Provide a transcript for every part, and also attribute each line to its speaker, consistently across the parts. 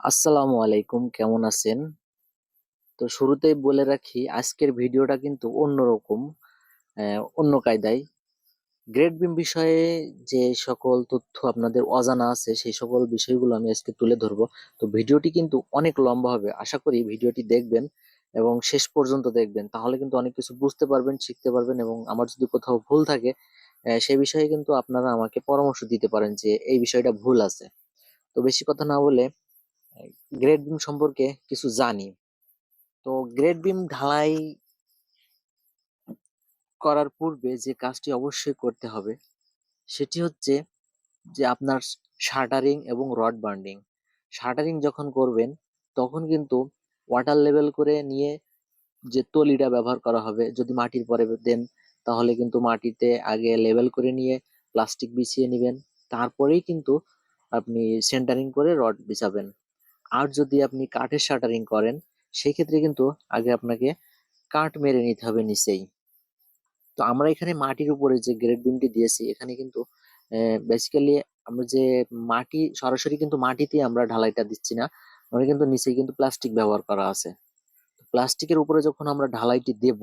Speaker 1: আসসালামু আলাইকুম, কেমন আছেন? তো শুরুতেই বলে রাখি, আজকের ভিডিওটা কিন্তু অন্যরকম, অন্য কায়দায়। গ্রেড বিম বিষয়ে যে সকল তথ্য আপনাদের অজানা আছে সেই সকল বিষয়গুলো আমি আজকে তুলে ধরবো। তো ভিডিওটি কিন্তু অনেক লম্বা হবে, আশা করি ভিডিওটি দেখবেন এবং শেষ পর্যন্ত দেখবেন, তাহলে কিন্তু অনেক কিছু বুঝতে পারবেন, শিখতে পারবেন এবং আমার যদি কোথাও ভুল থাকে সেই বিষয়ে কিন্তু আপনারা আমাকে পরামর্শ দিতে পারেন যে এই বিষয়টা ভুল আছে। তো বেশি কথা না বলে গ্রেড বিম সম্পর্কে কিছু জানি। তো গ্রেড বিম ঢালাই করার পূর্বে যে কাজটি অবশ্যই করতে হবে সেটি হচ্ছে যে আপনার শাটারিং এবং রড বান্ডিং। শাটারিং যখন করবেন তখন কিন্তু ওয়াটার লেভেল করে নিয়ে যে তলিটা ব্যবহার করা হবে, যদি মাটির পরে দেন তাহলে কিন্তু মাটিতে আগে লেভেল করে নিয়ে প্লাস্টিক বিছিয়ে নেবেন, তারপরেই কিন্তু আপনি সেন্টারিং করে রড বিছাবেন। আর যদি আপনি কাঠের শাটারিং করেন সেই ক্ষেত্রে কিন্তু আগে আপনাকে কাঠ মেরে নিতে হবে নিচেই। তো আমরা এখানে মাটির উপরে যে গ্রেড বিমটি দিয়েছি এখানে কিন্তু বেসিক্যালি আমরা যে মাটি সরাসরি কিন্তু মাটিতে আমরা ঢালাইটা দিচ্ছি না, আমরা কিন্তু নিচে কিন্তু প্লাস্টিক ব্যবহার করা আছে। প্লাস্টিকের উপরে যখন আমরা ঢালাইটি দেব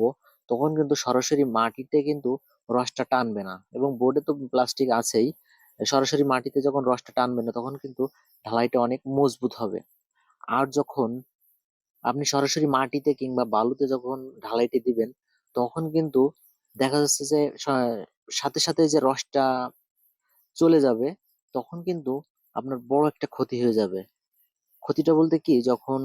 Speaker 1: তখন কিন্তু সরাসরি মাটিতে কিন্তু রসটা টানবে না, এবং বোর্ডে তো প্লাস্টিক আছেই, সরাসরি মাটিতে যখন রসটা টানবে না তখন কিন্তু ঢালাইটা অনেক মজবুত হবে। আর যখন আপনি সরাসরি মাটিতে কিংবা বালুতে যখন ঢালাইটি দিবেন তখন কিন্তু দেখা যাচ্ছে যে সাথে সাথে যে রসটা চলে যাবে, তখন কিন্তু আপনার বড় একটা ক্ষতি হয়ে যাবে। ক্ষতিটা বলতে কি, যখন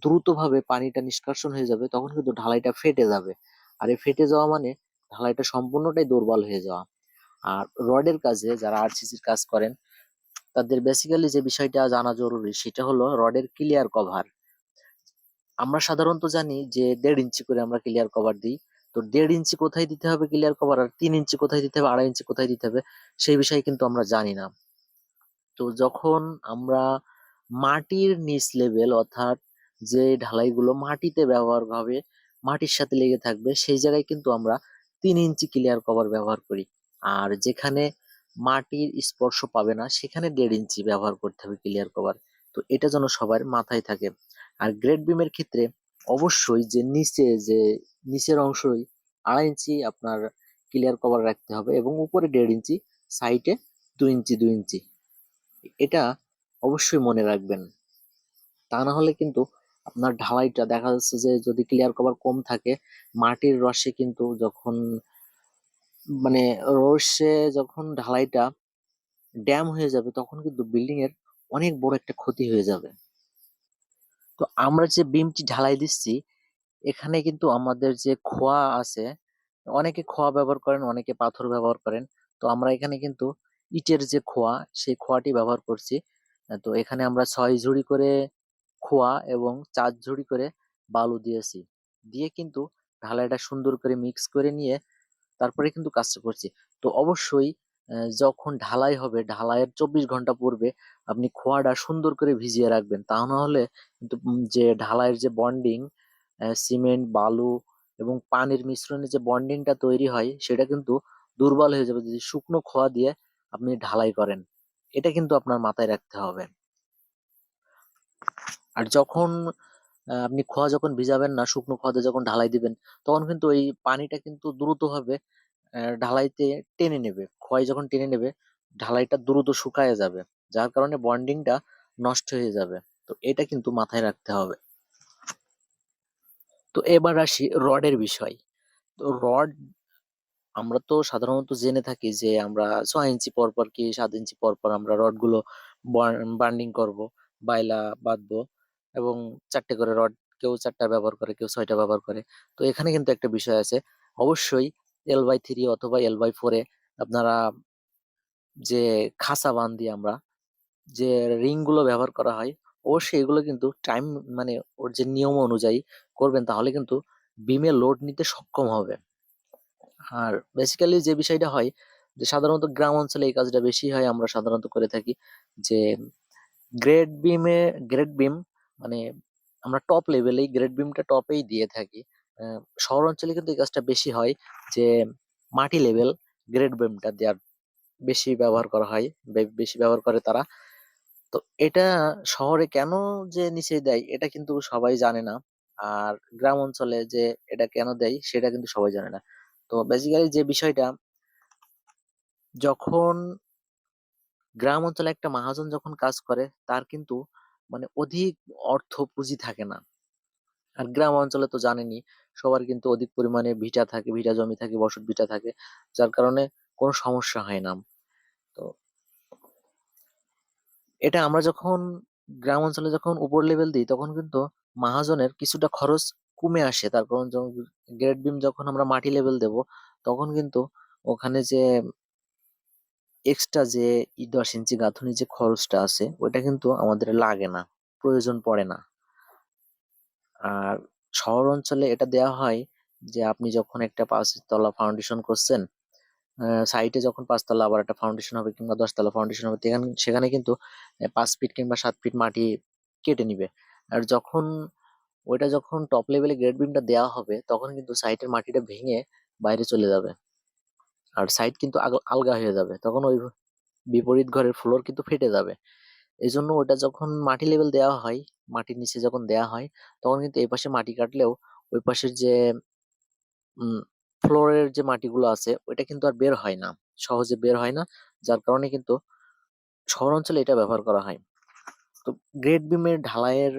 Speaker 1: দ্রুতভাবে পানিটা নিষ্কাশন হয়ে যাবে তখন কিন্তু ঢালাইটা ফেটে যাবে। আর এই ফেটে যাওয়া মানে ঢালাইটা সম্পূর্ণটাই দুর্বল হয়ে যাওয়া। আর রডের কাজে যারা আরসিসির কাজ করেন তাদের বেসিক্যালি যে বিষয়টা জানা জরুরি সেটা হলো রডের ক্লিয়ার কভার। আমরা সাধারণত জানি যে 1.5 ইঞ্চি করে আমরা ক্লিয়ার কভার দিই। তো 1.5 ইঞ্চি কোথায় দিতে হবে ক্লিয়ার কভার, আর 3 ইঞ্চি কোথায় দিতে হবে, 2.5 ইঞ্চি কোথায় দিতে হবে, সেই বিষয়ে কিন্তু আমরা জানি না। তো যখন আমরা মাটির নিচ লেভেল অর্থাৎ যে ঢালাইগুলো মাটিতে ব্যবহার হবে, মাটির সাথে লেগে থাকবে, সেই জায়গায় কিন্তু আমরা 3 ইঞ্চি ক্লিয়ার কভার ব্যবহার করি। আর যেখানে মাটির স্পর্শ পাবে না সেখানে 1.5 ইঞ্চি ব্যবহার করতে হবে ক্লিয়ার কভার। তো এটা যেন সবার মাথায় থাকে। আর গ্রেড বিমের ক্ষেত্রে অবশ্যই যে নিচের অংশই 2.5 ইঞ্চি আপনার ক্লিয়ার কভার রাখতে হবে এবং উপরে 1.5 ইঞ্চি, সাইডে 2 ইঞ্চি 2 ইঞ্চি, এটা অবশ্যই মনে রাখবেন। তা না হলে কিন্তু আপনার ঢালাইটা দেখা যাচ্ছে যে যদি ক্লিয়ার কভার কম থাকে, মাটির রসে কিন্তু যখন মানে রসে যখন ঢালাইটা ড্যাম হয়ে যাবে তখন কিন্তু বিল্ডিং এর অনেক বড় একটা ক্ষতি হয়ে যাবে। তো আমরা যে বিমটি ঢালাই দিচ্ছি এখানে কিন্তু আমাদের যে খোয়া আছে, অনেকে খোয়া ব্যবহার করেন, অনেকে পাথর ব্যবহার করেন। তো আমরা এখানে কিন্তু ইটের যে খোয়া সেই খোয়াটি ব্যবহার করছি। তো এখানে আমরা 6 ঝুড়ি করে খোয়া এবং 4 ঝুড়ি করে বালু দিয়েছি, দিয়ে কিন্তু ঢালাইটা সুন্দর করে মিক্স করে নিয়ে তারপরে কিন্তু কাজটা করছি। তো অবশ্যই যখন ঢালাই হবে ঢালাইয়ের 24 ঘন্টা পূর্বে আপনি খোয়াটা সুন্দর করে ভিজিয়ে রাখবেন, তা না হলে কিন্তু যে ঢালাইয়ের যে বন্ডিং, সিমেন্ট বালু এবং পানির মিশ্রণে যে বন্ডিংটা তৈরি হয় সেটা কিন্তু দুর্বল হয়ে যাবে যদি শুকনো খোয়া দিয়ে আপনি ঢালাই করেন। এটা কিন্তু আপনার মাথায় রাখতে হবে। আর যখন আপনি খোয়া যখন ভিজাবেন না, শুকনো খোয়াতে যখন ঢালাই দিবেন তখন কিন্তু ওই পানিটা কিন্তু দ্রুত ভাবে ঢালাইতে টেনে নেবে, খোয়াই যখন টেনে নেবে ঢালাইটা দ্রুত শুকায় যাবে, যার কারণে বন্ডিংটা নষ্ট হয়ে যাবে। তো এটা কিন্তু মাথায় রাখতে হবে। তো এবার আসি রডের বিষয়। তো রড আমরা তো সাধারণত জেনে থাকি যে আমরা 6 ইঞ্চি পর পর কি 7 ইঞ্চি পর পর আমরা রড গুলো বান্ডিং করব, বাইলা বাঁধবো, এবং 4টে করে রড, কেউ 4টা ব্যবহার করে কেউ 6টা ব্যবহার করে। তো এখানে কিন্তু একটা বিষয় আছে, অবশ্যই L/3 অথবা L/4 আপনারা যে খাঁচা বান্ধি আমরা যে রিং গুলো ব্যবহার করা হয়, অবশ্যই এগুলো কিন্তু টাইম মানে ওর যে নিয়ম অনুযায়ী করবেন, তাহলে কিন্তু বিমে লোড নিতে সক্ষম হবে। আর বেসিক্যালি যে বিষয়টা হয় যে সাধারণত গ্রাম অঞ্চলে এই কাজটা বেশি হয়, আমরা সাধারণত করে থাকি যে গ্রেড বিমে গ্রেড বিম মানে আমরা টপ লেভেলেই গ্রেড বিমটা টপেই দিয়ে থাকি। শহর অঞ্চলে কিন্তু এই কাজটা বেশি হয় যে মাটি লেভেল গ্রেড বিমটা দেওয়ার বেশি ব্যবহার করা হয়, বেশি ব্যবহার করে তারা। তো এটা শহরে কেন যে নিচে দেয় এটা কিন্তু সবাই জানে না। আর গ্রাম অঞ্চলে যে এটা কেন দেয় সেটা কিন্তু সবাই জানে না। তো বেসিক্যালি যে বিষয়টা, যখন গ্রাম অঞ্চলে একটা মহাজন যখন কাজ করে তার কিন্তু মানে অধিক অর্থ পুঁজি থাকে না। আর গ্রাম অঞ্চলে তো জানেনই, সবার কিন্তু অধিক পরিমাণে ভিটা থাকে, ভিটা জমি থাকে, বসত ভিটা থাকে, যার কারণে কোনো সমস্যা হয় না। তো এটা আমরা যখন গ্রাম অঞ্চলে যখন উপর লেভেল দিই তখন কিন্তু মহাজনের কিছুটা খরচ কমে আসে। তার কারণ যখন গ্রেড বিম যখন আমরা মাটি লেভেল দেব তখন কিন্তু ওখানে যে এক্সট্রা যে 10 ইঞ্চি গাঁথনি যে খরচটা আছে ওইটা কিন্তু আমাদের লাগে না, প্রয়োজন পড়ে না। আর শহর অঞ্চলে এটা দেওয়া হয় যে আপনি যখন একটা 5 তলা ফাউন্ডেশন করছেন, সাইটে যখন 5 তলা আবার একটা ফাউন্ডেশন হবে কিংবা 10 তলা ফাউন্ডেশন হবে, সেখানে সেখানে কিন্তু 5 ফিট কিংবা 7 ফিট মাটি কেটে নিবে। আর যখন ওইটা যখন টপ লেভেলে গ্রেড বিমটা দেওয়া হবে তখন কিন্তু সাইটের মাটিটা ভেঙে বাইরে চলে যাবে, আর সাইট কিন্তু আলগা হয়ে যাবে, তখন ওই বিপরীত ঘরের ফ্লোর কিন্তু ফেটে যাবে। এই জন্য ওটা যখন মাটি লেভেল দেওয়া হয়, মাটির নিচে যখন দেওয়া হয় তখন কিন্তু এই পাশে মাটি কাটলেও ওই পাশের যে ফ্লোরের যে মাটিগুলো আছে ওইটা কিন্তু আর বের হয় না, সহজে বের হয় না। যার কারণে কিন্তু শহর অঞ্চলে এটা ব্যবহার করা হয়। তো গ্রেড বিমের ঢালাইয়ের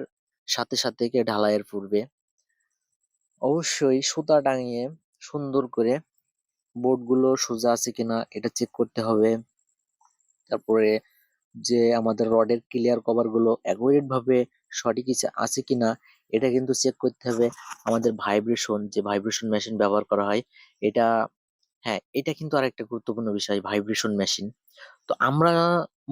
Speaker 1: সাথে সাথে ঢালাইয়ের পূর্বে অবশ্যই সুতা টাঙিয়ে সুন্দর করে বোর্ডগুলো সোজা আছে কিনা এটা চেক করতে হবে। তারপরে যে আমাদের রডের ক্লিয়ার কভার গুলো অ্যাকুরেট ভাবে সঠিক আছে কিনা এটা কিন্তু চেক করতে হবে। আমাদের ভাইব্রেশন, যে ভাইব্রেশন মেশিন ব্যবহার করা হয় এটা, হ্যাঁ এটা কিন্তু আরেকটা গুরুত্বপূর্ণ বিষয়, ভাইব্রেশন মেশিন। তো আমরা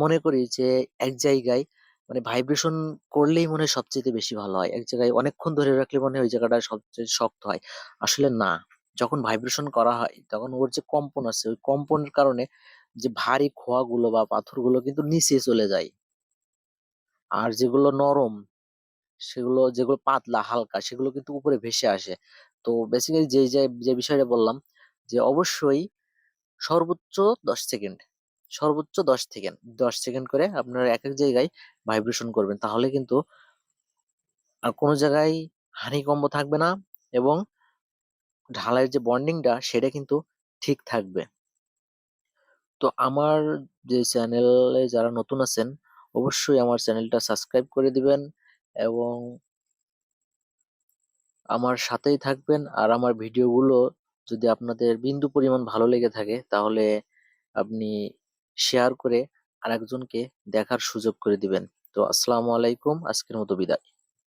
Speaker 1: মনে করি যে এক জায়গায় মানে ভাইব্রেশন করলেই মনে হয় সবচেয়ে বেশি ভালো হয়, এক জায়গায় অনেকক্ষণ ধরে রাখলে মনে হয় ওই জায়গাটা সবচেয়ে শক্ত হয়। আসলে না, যখন ভাইব্রেশন করা হয় তখন ওর যে কম্পন আছে ওই কম্পনের কারণে যে ভারী খোয়াগুলো বা পাথরগুলো কিন্তু নিচে চলে যায়, আর যেগুলো নরম সেগুলো, যেগুলো পাতলা হালকা সেগুলো কিন্তু উপরে ভেসে আসে। তো বেসিক্যালি যে যে যে বিষয়টা বললাম যে অবশ্যই সর্বোচ্চ 10 সেকেন্ড, সর্বোচ্চ 10 সেকেন্ড 10 সেকেন্ড করে আপনারা এক এক জায়গায় ভাইব্রেশন করবেন, তাহলে কিন্তু আর কোনো জায়গায় হানিকম্ব থাকবে না এবং ঢালাইয়ের যে বন্ডিংটা সেটা কিন্তু ঠিক থাকবে। তো আমার যে চ্যানেলে যারা নতুন আছেন অবশ্যই আমার চ্যানেলটা সাবস্ক্রাইব করে দিবেন এবং আমার সাথেই থাকবেন। আর আমার ভিডিওগুলো যদি আপনাদের বিন্দু পরিমাণ ভালো লেগে থাকে তাহলে আপনি শেয়ার করে আরেকজনকে দেখার সুযোগ করে দিবেন। তো আসসালামু আলাইকুম, আজকের মতো বিদায়।